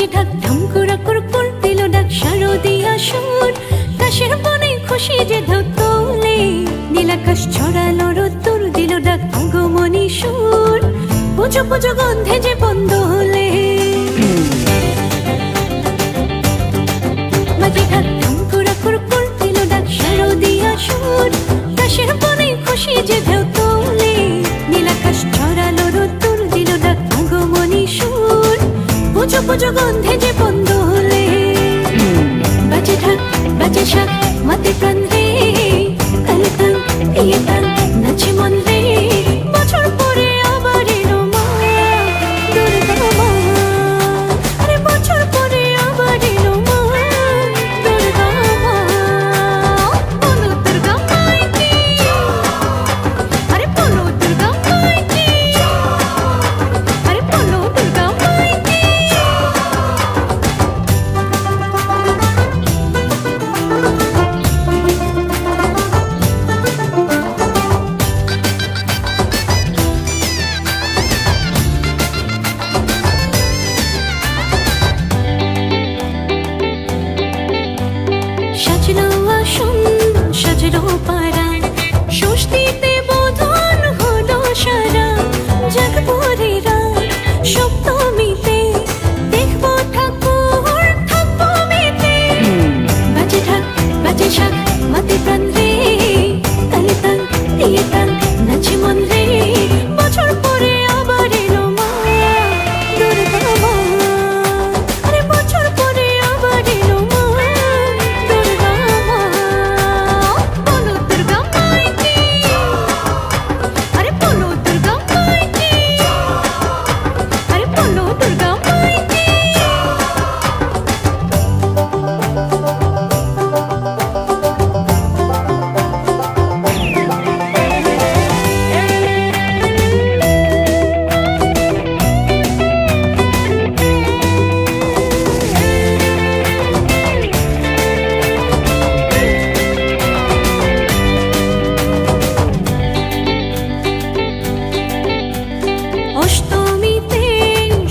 বাজে ঢাক ঢামকুড়া কুরকুর দিল ডাক শারদিয়া সুর কাশের বনে খুশি যে ঢাক তোলে নীলাকাশ ছড়ালো রোদ্দুর দিল ডাক আগমনী সুর পুজো পুজো গন্ধে যে বন্ধ হলে বাজে ঢাক ঢামকুড়া কুরকুর দিল ডাক শারদিয়া সুর কাশের বনে খুশি যে ঢাক তোলে নীলাকাশ ছড়ালো রোদ্দুর দিল ডাক আগমনী সুর পুজো পুজো গন্ধে যে বন্ধ হলে বাজে ঢাক বাজে শাক মাতে প্রাণ রে তালে তাল দিয়ে তাল নাচে মন রে বছর পরে আবার এলো মা দুর্গা মা আরে বছর পরে আবার এলো মা দুর্গা মা বলো দুর্গা মাই কি আরে বলো দুর্গা মাই কি আরে বলো দুর্গা মাই কি সাজলো আসন সাজলো পাড়া ষষ্ঠীতে বোধন হলো সারা জাগপুরেরা সপ্তমীতে দেখবো ঠাকুর থাকবো মেতে বাজে ঢাক বাজে শাক মাতে প্রাণ রে তালে তাল দিয়ে তাল নাচে মন রে বছর পরে আবার এলো মা দুর্গা মা আরে বছর পরে আবার এলো মা দুর্গা মা বলো দুর্গা মাই কি আরে বলো দুর্গা মাই কি আরে বলো দুর্গা মাই কি অষ্টমীতে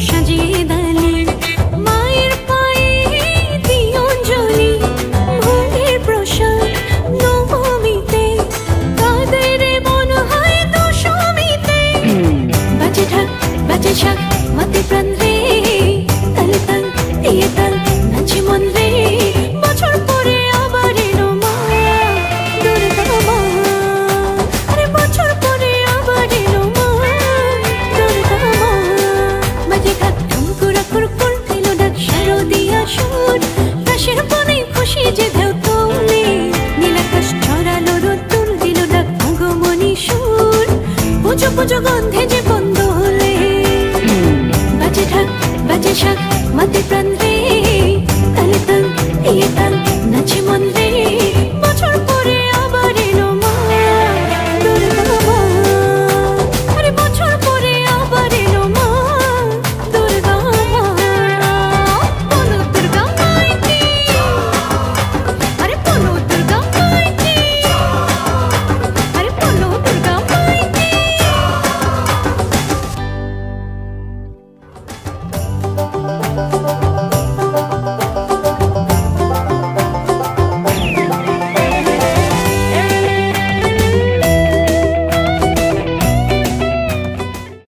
সাজিয়ে দালি মায়ের পায়ে দিই অঞ্জলি ভোগের প্রসাদ নবমীতে কাদের মন হয় দশমীতে বাজে ঢাক বাজে শাক মাতে প্রাণ রে তালে তাল দিয়ে তাল